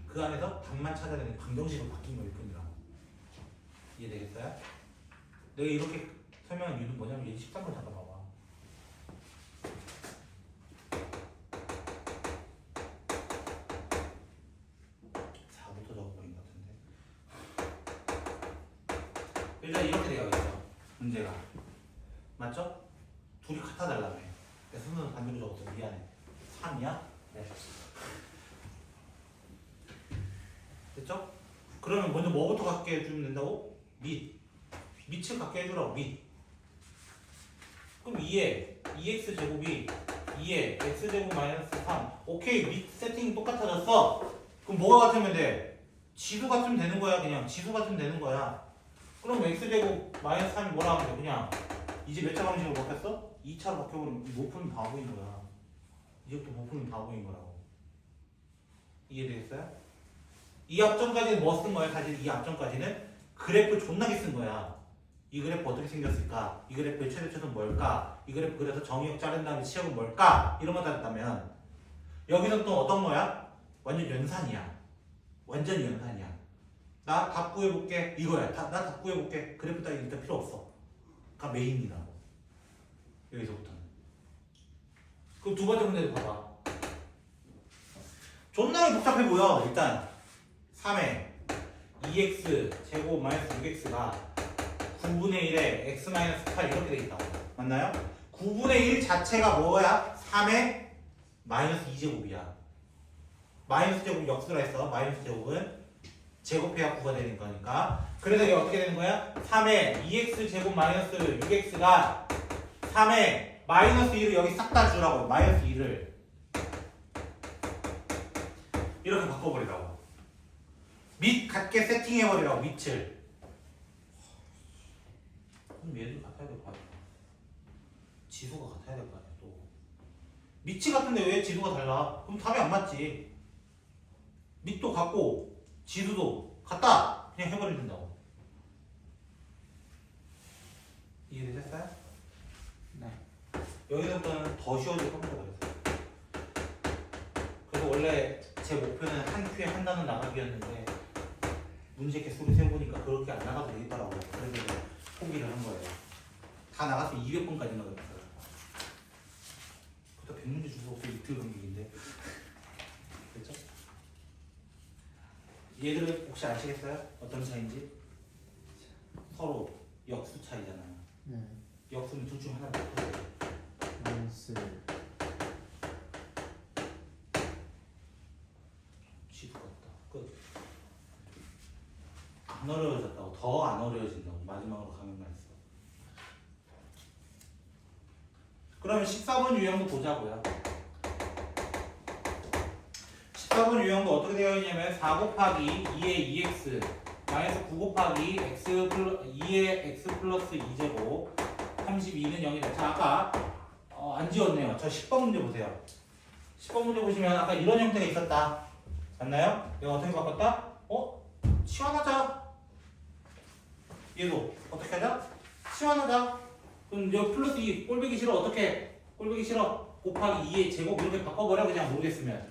그 안에서 답만 찾아야 되는 방정식으로 바뀐 거일 뿐이라고. 이해되겠어요? 내가 이렇게 설명한 이유는 뭐냐면 얘 13번 잠깐 봐봐. 적어버린 것 같은데. 일단 이렇게 되어 있죠. 문제가. 맞죠? 둘이 같아 달라며. 내 순서는 반대로 적었어. 미안해. 3이야? 네. 됐죠? 그러면 먼저 뭐부터 갖게 해주면 된다고? 밑을 갖게 해주라고. 밑. 그럼 2에 2x 제곱이 2에 x 제곱 마이너스 3. 오케이. 밑 세팅이 똑같아졌어. 그럼 뭐가 같으면 돼? 지수 같으면 되는 거야. 그냥 지수 같으면 되는 거야. 그럼 x제곱 마이너스 3이 뭐라 하면 돼? 그냥 이제 몇 차 방식으로 바뀌었어? 2차로 바뀌어버리면 못 풀면 바보인 거야. 이제부터 못 풀면 바보인 거라고. 이해되겠어요? 이 앞전까지는 뭐 쓴 거야? 사실 이 앞전까지는 그래프 존나게 쓴 거야. 이 그래프 어떻게 생겼을까? 이 그래프의 최대치는 뭘까? 이 그래프 그래서 정의역 자른 다음에 치역은 뭘까? 이런 거 따졌다면 여기서 또 어떤 거야? 완전 연산이야. 완전히 연산이야. 나 답 구해볼게. 이거야. 나 답 구해볼게. 그래프 따위 일단 필요 없어. 다 메인이라고. 여기서부터는. 그럼 두 번째 문제도 봐봐. 존나 복잡해 보여. 일단 3에 2x 제곱 마이너스 6x가 9분의 1에 x 마이너스 8 이렇게 돼 있다고. 맞나요? 9분의 1 자체가 뭐야? 3에 마이너스 2제곱이야. 마이너스 제곱 역수라 했어. 마이너스 제곱은 제곱해야 9가 되는 거니까. 그래서 이게 어떻게 되는 거야? 3에 2x 제곱 마이너스 6x가 3에 마이너스 2를 여기 싹 다 주라고. 마이너스 2를 이렇게 바꿔버리라고. 밑 같게 세팅해버리라고. 밑을. 그럼 얘도 같아야 될 거 아니야. 지수가 같아야 될 거 아니야. 또 밑이 같은데 왜 지수가 달라? 그럼 답이 안 맞지. 밑도 같고 지수도 같다. 그냥 해버리면 된다고. 이해되셨어요? 네. 여기서부터는 더 쉬워질 겁니다. 그래서 원래 제 목표는 한 큐에 한 단어 나가기였는데 문제 개수를 세보니까 그렇게 안 나가도 되겠더라고요. 그래서 이제 포기를 한 거예요. 다 나갔으면 200번까지 나가겠어요. 그때 100문제 주고 없어. 이틀 간격인데. 됐죠? 얘들은 혹시 아시겠어요? 어떤 차이인지? 서로 역수 차이잖아요. 네. 역수는 둘 중 하나를 바꿔야 돼요. 마이너스 지수 같다. 끝. 안 어려워졌다고. 더 안 어려워진다고. 마지막으로 가면만 했어. 그러면 14번 유형도 보자고요. 14번 유형도 어떻게 되어 있냐면 4 곱하기 2의 2x 마이너스 9 곱하기 2의 x 플러스 2제곱 32는 0이다. 자, 아까 안 지웠네요. 저 10번 문제 보세요. 10번 문제 보시면 아까 이런 형태가 있었다. 맞나요? 내가 어떻게 바꿨다? 치환하자. 얘도 어떻게 하자? 치환하자. 그럼 여기 플러스 2 꼴보기 싫어. 어떻게? 꼴보기 싫어. 곱하기 2의 제곱 이렇게 바꿔버려. 그냥 모르겠으면.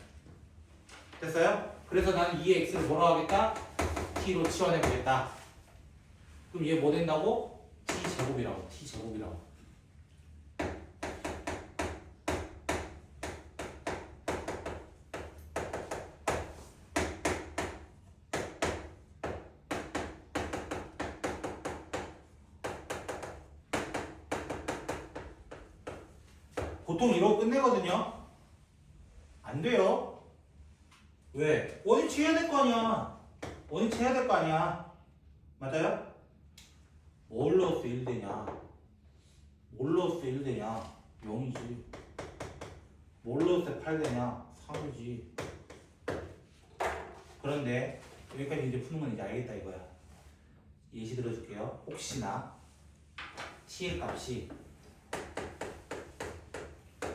됐어요? 그래서 나는 2의 x를 뭐라고 하겠다? t로 치환해보겠다. 그럼 얘 뭐 된다고? t제곱이라고. t제곱이라고. 보통 이러고 끝내거든요. 안 돼요. 왜? 원위치 해야 될 거 아니야. 원위치 해야 될 거 아니야. 맞아요? 뭘 넣었어 1되냐? 뭘 넣었어 1되냐? 0이지. 뭘 넣었어 8되냐? 3이지. 그런데 여기까지 이제 푸는 건 이제 알겠다 이거야. 예시 들어줄게요. 혹시나 t의 값이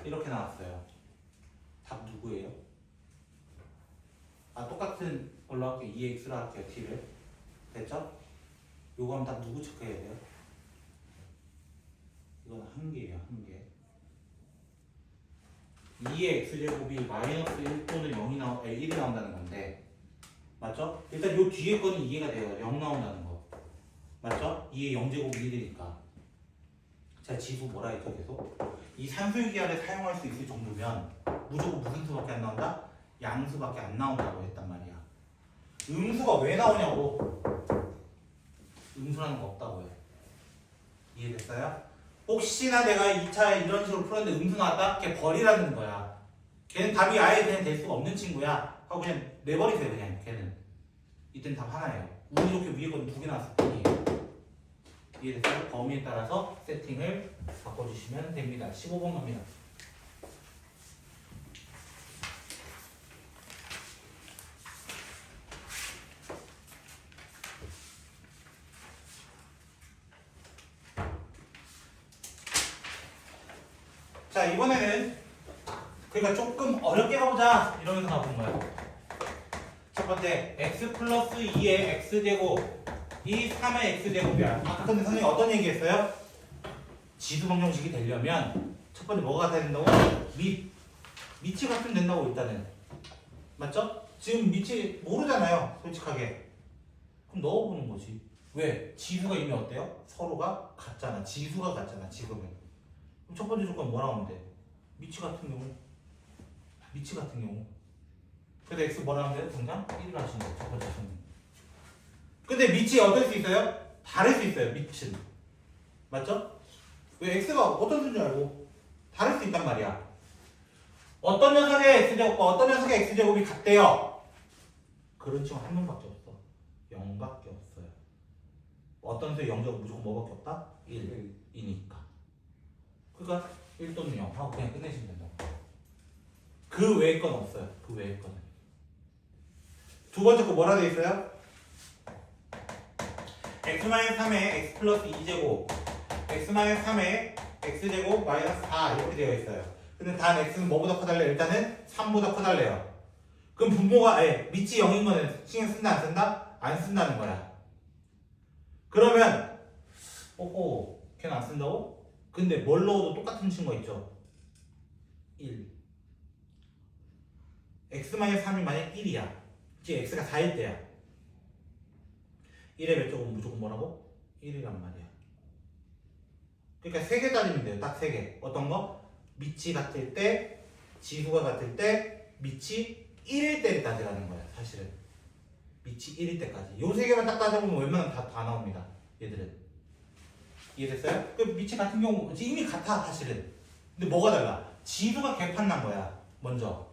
이렇게 나왔어요. 답 누구예요? 아 똑같은 걸로 할게요. 2x로 할게요. t를. 됐죠? 요거 하면 답 누구 체크해야 돼요? 이건 한 개예요. 한 개. 2의 x제곱이 마이너스 1 또는 1이 나온다는 건데 맞죠? 일단 요 뒤에 거는 이해가 돼요. 0 나온다는 거 맞죠? 2의 0제곱이 1이니까 제가 지수 뭐라 했죠 계속? 이 산술기하를 사용할 수 있을 정도면 무조건 무슨 수밖에 안 나온다? 양수밖에 안 나온다고 했단 말이야. 음수가 왜 나오냐고. 음수라는 거 없다고요. 이해됐어요? 혹시나 내가 2차에 이런 식으로 풀었는데 음수 나왔다? 걔 버리라는 거야. 걔는 답이 아예 그냥 될 수가 없는 친구야 하고 그냥 내버리세요. 그냥 걔는 이땐 답 하나예요. 운이 좋게 위에 건 2개 나왔을 뿐이에요. 이해됐어요? 범위에 따라서 세팅을 바꿔주시면 됩니다. 15번 갑니다. 자 이번에는 그러니까 조금 어렵게 가보자 이러면서 가본 거야. 첫 번째 x 플러스 2의 x제곱 이 3의 x제곱이야. 아까 근데 선생님이 어떤 얘기했어요? 지수 방정식이 되려면 첫 번째 뭐가 같아야 된다고? 밑이 같으면 된다고 일단은. 맞죠? 지금 밑이 모르잖아요 솔직하게. 그럼 넣어보는 거지. 왜? 지수가 이미 어때요? 서로가 같잖아. 지수가 같잖아 지금은. 그럼 첫 번째 조건 뭐라고 하면 돼? 밑이 같은 경우. 밑이 같은 경우. 그래서 x 뭐라 하면 돼요? 당장 1을 하시는 거죠. 첫 번째 선생님. 근데 밑이 어떨 수 있어요? 다를 수 있어요. 밑은. 맞죠? 왜 x가 어떤 수인 줄 알고 다를 수 있단 말이야. 어떤 녀석의 x제곱과 어떤 녀석의 x제곱이 같대요? 그런 친구 한 명밖에 없어. 0밖에 없어요. 어떤 수의 0제곱 무조건 뭐밖에 없다? 1이니까. 그러니까 1 또는 0 하고 그냥 끝내시면 된다고. 그 외의 건 없어요. 그 외의 거는. 두 번째 거 뭐라 되어 있어요? x-3의 x 플러스 2제곱 x-3의 x제곱 마이너스 4 이렇게 되어 있어요. 근데 단 x는 뭐보다 커달래요? 일단은 3보다 커달래요. 그럼 분모가 밑이 0인 거는 신경 쓴다 안 쓴다? 안 쓴다는 거야. 그러면 걔는 안 쓴다고? 근데 뭘 넣어도 똑같은 친구가 있죠. 1 x-3이 만약 1이야 이제 x가 4일 때야. 1의 몇 제곱은 무조건 뭐라고? 1이란 말이야. 그러니까 3개 따지면 돼요. 딱 3개. 어떤 거? 밑이 같을 때, 지수가 같을 때, 밑이 1일 때를 따지라는 거야 사실은. 밑이 1일 때까지. 요 3개만 딱 따져보면 웬만하면 다 나옵니다 얘들은. 이해됐어요? 그 밑이 같은 경우 이미 같아 사실은. 근데 뭐가 달라? 지수가 개판 난 거야 먼저.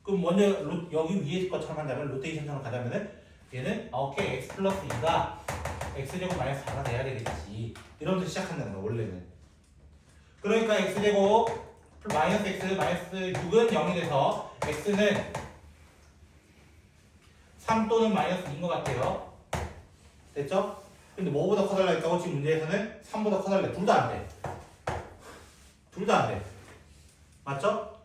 그럼 먼저 여기 위에 것처럼 한다면 로테이션처럼 가자면은 얘는 오케이 x 플러스 2가 x제곱 마이너스 4가 돼야 되겠지 이러면서 시작한다는 거야 원래는. 그러니까 x제곱 마이너스 x 마이너스 6은 0이 돼서 x는 3 또는 마이너스 2인 것 같아요. 됐죠? 근데 뭐보다 커달라 했다고 지금 문제에서는 3보다 커달래. 둘 다 안 돼. 둘 다 안 돼. 맞죠?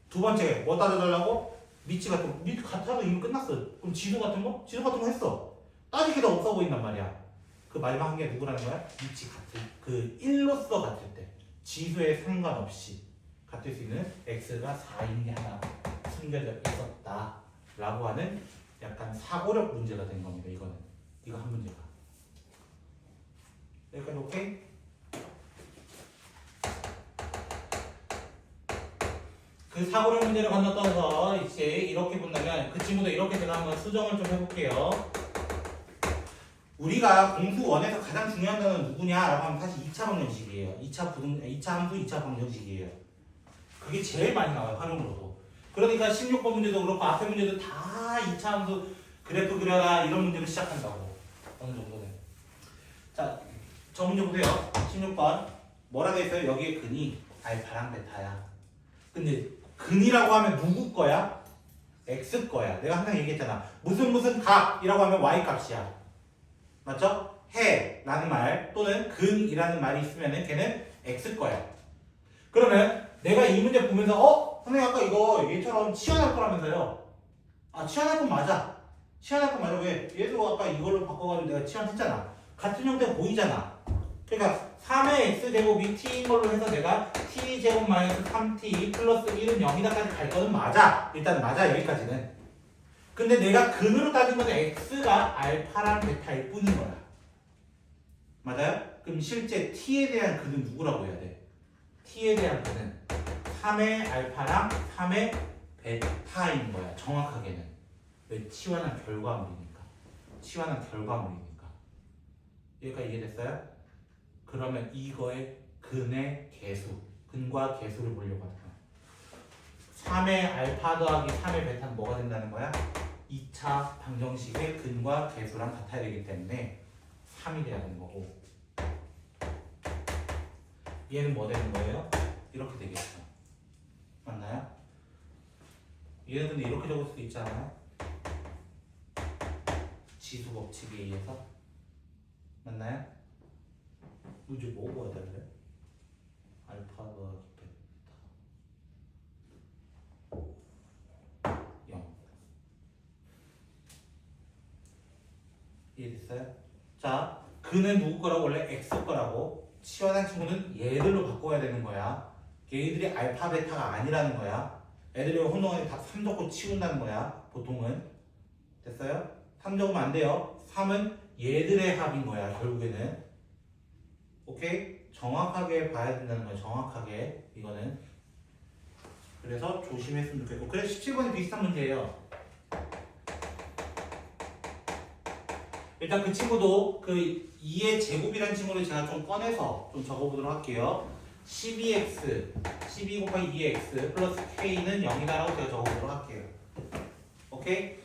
두 번째 뭐 따져달라고? 밑이 같은 거. 밑 같아도 이미 끝났어. 그럼 지수 같은 거? 지수 같은 거 했어. 따지기도 없어 보인단 말이야. 그 마지막 한 개 누구라는 거야? 밑이 같은 그 1로서 같을 때 지수에 상관없이 같을 수 있는 x가 4인 게 하나 숨겨져 있었다 라고 하는 약간 사고력 문제가 된 겁니다. 이거는. 이거 한 문제가. 여기까지 오케이? 그 사고력 문제를 건너뛰어서 이제 이렇게 본다면 그 친구도 이렇게 제가 한번 수정을 좀 해볼게요. 우리가 공수 1에서 가장 중요한 단어는 누구냐라고 하면 사실 2차 방정식이에요. 2차 함수, 2차 방정식이에요. 그게 제일 많이 나와요. 활용으로도. 그러니까 16번 문제도 그렇고 앞에 문제도 다 2차 함수 그래프 그려라 이런 문제로 시작한다고. 어느 정도는. 자, 저 문제 보세요. 16번. 뭐라 돼 있어요? 여기에 근이 알파랑 베타야. 근데 근이라고 하면 누구 거야? x 거야. 내가 항상 얘기했잖아. 무슨 각이라고 하면 y 값이야. 맞죠? 해라는 말 또는 근이라는 말이 있으면은 걔는 x 거야. 그러면 내가 이 문제 보면서 선생님 아까 이거 얘처럼 치환할 거라면서요. 아 치환할 건 맞아. 치환할 건 맞아. 왜? 얘도 아까 이걸로 바꿔가지고 내가 치환했잖아. 같은 형태가 보이잖아. 그러니까 3의 x제곱이 t인 걸로 해서 내가 t제곱 마이너스 3t 플러스 1은 0이다까지 갈 거는 맞아. 일단 맞아 여기까지는. 근데 내가 근으로 따진 건 x가 알파랑 베타일 뿐인 거야. 맞아요? 그럼 실제 t에 대한 근은 누구라고 해야 돼? t에 대한 근은 3의 알파랑 3의 베타인 거야. 정확하게는. 왜? 치환한 결과물이니까. 치환한 결과물이니까. 여기까지 이해됐어요? 그러면 이거의 근의 개수, 근과 개수를 보려고 하는 거야. 3의 알파 더하기 3의 베타는 뭐가 된다는 거야? 2차 방정식의 근과 개수랑 같아야 되기 때문에 3이 돼야 되는 거고, 얘는 뭐 되는 거예요? 이렇게 되겠죠. 맞나요? 얘는 근데 이렇게 적을 수도 있잖아요. 지수 법칙에 의해서. 맞나요? 이제 뭐 구해야 될래? 알파 더하기 베타 0. 이해됐어요? 자, 근은 누구 거라고? 원래 x 거라고. 치환한 친구는 얘들로 바꿔야 되는 거야. 얘들이 알파 베타가 아니라는 거야. 애들이 혼동하게 다 3 적고 치운다는 거야. 보통은. 됐어요? 3 적으면 안 돼요. 3은 얘들의 합인 거야. 결국에는. 오케이? 정확하게 봐야 된다는 거야. 정확하게. 이거는. 그래서 조심했으면 좋겠고. 그래서 17번이 비슷한 문제예요. 일단 그 친구도 그 2의 제곱이라는 친구를 제가 좀 꺼내서 좀 적어보도록 할게요. 12x, 12 곱하기 2x 플러스 k는 0이다라고 제가 적어보도록 할게요. 오케이?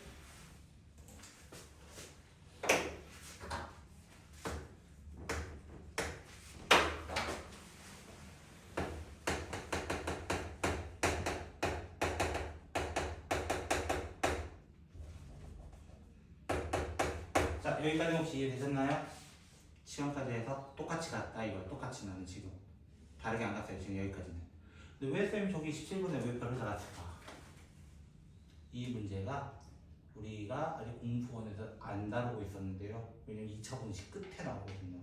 자, 여기까지 혹시 이해되셨나요? 시험까지 해서 똑같이 갔다 이거 똑같이 나는 지금 다르게 안 갔어요 지금 여기까지는. 근데 왜 쌤이 저기 17분에 왜 별을 달았을까? 이 문제가 우리가 아직 공부원에서 안 다루고 있었는데요. 왜냐면 2차 공식 끝에 나오거든요.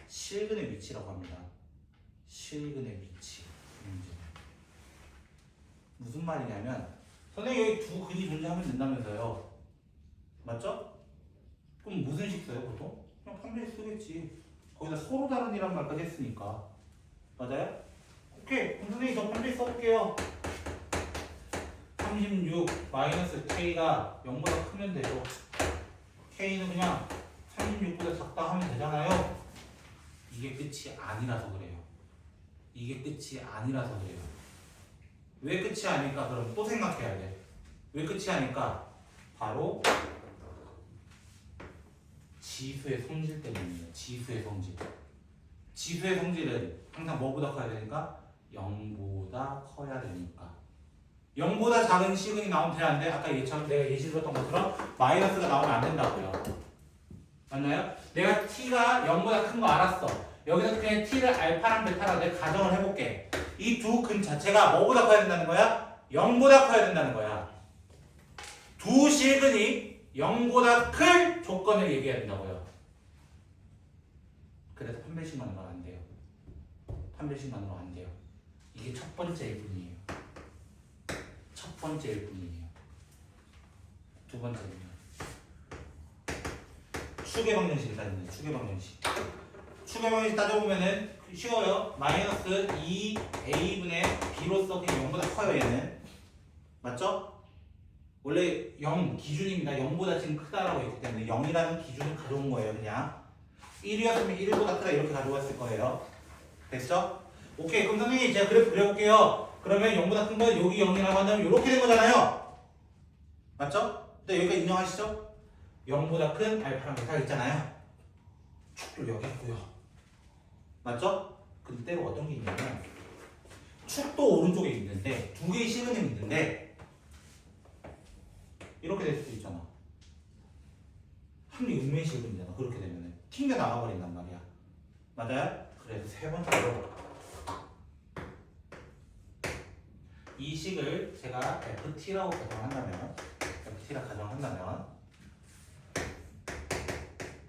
실근의 위치라고 합니다. 실근의 위치 문제. 무슨 말이냐면 선생님 여기 두 근이 존재하면 된다면서요. 맞죠? 그럼 무슨 식 써요 보통? 그냥 판별식 쓰겠지. 거기다 서로 다른이란 말까지 했으니까. 맞아요? 오케이. 그럼 선생님 저 판별식 써볼게요. 36 마이너스 k가 0보다 크면 되죠. k는 그냥 36보다 작다 하면 되잖아요. 이게 끝이 아니라서 그래요. 이게 끝이 아니라서 그래요. 왜 끝이 아닐까? 그럼 또 생각해야 돼. 왜 끝이 아닐까? 바로 지수의 성질 때문이에요. 지수의 성질. 지수의 성질은 항상 뭐보다 커야 되니까? 0보다 커야 되니까. 0보다 작은 시근이 나오면 돼, 안 돼? 아까 예처럼 내가 예시 들었던 것처럼 마이너스가 나오면 안 된다고요. 맞나요? 내가 t가 0보다 큰 거 알았어. 여기서 그냥 t를 알파랑 베타랑 내가 가정을 해볼게. 이 두 근 자체가 뭐보다 커야 된다는 거야? 0보다 커야 된다는 거야. 두 실근이 0보다 클 조건을 얘기해야 된다고요. 그래서 판별식만으로 안 돼요. 판별식만으로 안 돼요. 이게 첫 번째일 뿐이에요. 첫 번째일 뿐이에요. 두 번째는요. 추계 방정식 따지면 추계 방정식. 추계 방정식 따져보면은 쉬워요. 마이너스 2a분의 b로서 그냥 0보다 커요 얘는. 맞죠? 원래 0 기준입니다. 0보다 지금 크다라고 했기 때문에 0이라는 기준을 가져온 거예요. 그냥 1이었으면 1보다 크다 이렇게 가져왔을 거예요. 됐죠? 오케이. 그럼 선생님 제가 그래프 그려볼게요. 그러면 0보다 큰 건 여기 0이라고 한다면 이렇게 된 거잖아요. 맞죠? 근데 여기가 인정하시죠? 0보다 큰 알파랑 베타 있잖아요. 축도 여기 있고요. 맞죠? 근데 때로 어떤 게 있냐면 축도 오른쪽에 있는데 두 개의 시그널이 있는데 이렇게 될 수도 있잖아. 한 개 음의 시그널이잖아. 그렇게 되면 튕겨 나가버린단 말이야. 맞아요? 그래서 세 번째로 이 식을 제가 FT라고 가정한다면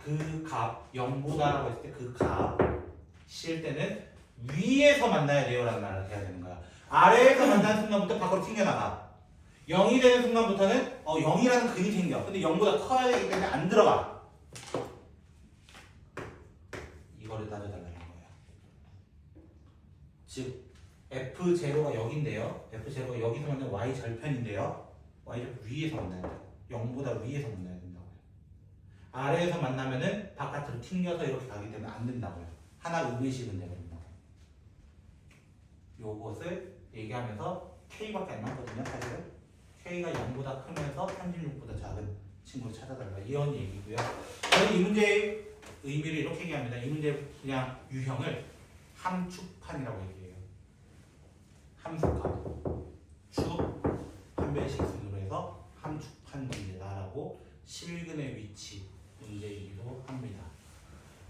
그 값 0보다라고 했을 때 그 값 실 때는 위에서 만나야 돼요라는 말을 해야 되는 거야. 아래에서 만나는 순간부터 밖으로 튕겨나가. 0이 되는 순간부터는 0이라는 근이 생겨. 근데 0보다 커야 되기 때문에 안 들어가. 이거를 따져달라는 거예요. 즉 F0가 여기인데요. F0가 여기서 만나는 Y 절편인데요. Y 절편 위에서 만나야 돼요. 0보다 위에서 만나야 된다고요. 아래에서 만나면은 바깥으로 튕겨서 이렇게 가기 때문에 안 된다고요. 하나 의미식은 되거든요. 요것을 얘기하면서 K밖에 안 남거든요. 사실은 K가 0보다 크면서 36보다 작은 친구를 찾아달라 이런 얘기고요. 저는 이 문제의 의미를 이렇게 얘기합니다. 이 문제 그냥 유형을 함축판이라고 얘기해요. 함수값 축 판별식 순으로 해서 함축판 문제다라고 실근의 위치 문제이기도 합니다.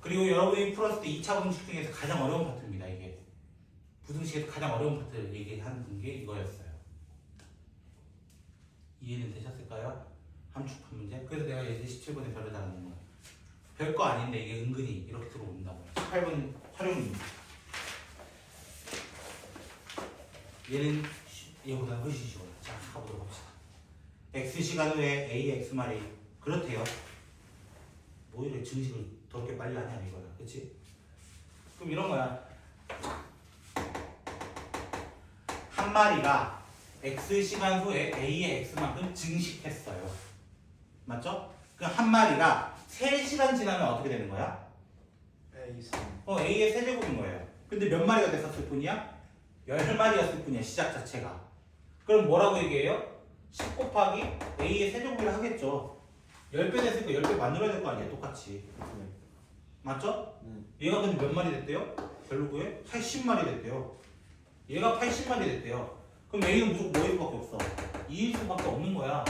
그리고 여러분이 풀었을 때 2차 공식 중에서 가장 어려운 파트입니다. 이게 부등식에서 가장 어려운 파트를 얘기하는 게 이거였어요. 이해는 되셨을까요? 함축판 문제. 그래서 내가 예제 17번에 별을 달아놓은 거야. 별거 아닌데 이게 은근히 이렇게 들어온다고요. 18번 활용입니다. 얘는 얘보다 훨씬 쉬워요. 자, 가보도록 합시다. X시간 후에 AX말이 그렇대요. 뭐 이렇게 증식을 더럽게 빨리 하냐 이거야. 그치? 그럼 이런 거야. 한 마리가 X시간 후에 A의 X만큼 증식했어요. 맞죠? 그럼 한 마리가 3시간 지나면 어떻게 되는 거야? A3 A의 세제곱인 거예요. 근데 몇 마리가 됐었을 뿐이야? 10마리였을 뿐이야. 시작 자체가. 그럼 뭐라고 얘기해요? 10 곱하기 A의 세제곱이라 하겠죠. 10배 됐으니까 10배 만들어야 될 거 아니야. 똑같이. 맞죠? 얘가 근데 몇 마리 됐대요? 결국에 80마리 됐대요. 얘가 80마리 됐대요. 그럼 A는 무조건 뭐일 수밖에 없어? 2일 수밖에 없는 거야.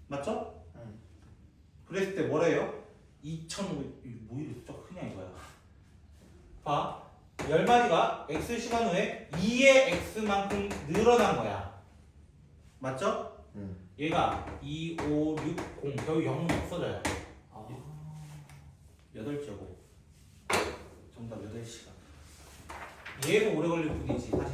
맞죠? 그랬을 때 뭐래요? 2,500, 뭐 이리 숫자가 크냐 이거야. 봐. 10마리가 X시간 후에 2의 X만큼 늘어난 거야. 맞죠? 얘가 2, 5, 6, 0 결국 0은 없어져요. 8제곱 정답 8시간. 얘에서 오래 걸릴 뿐이지 사실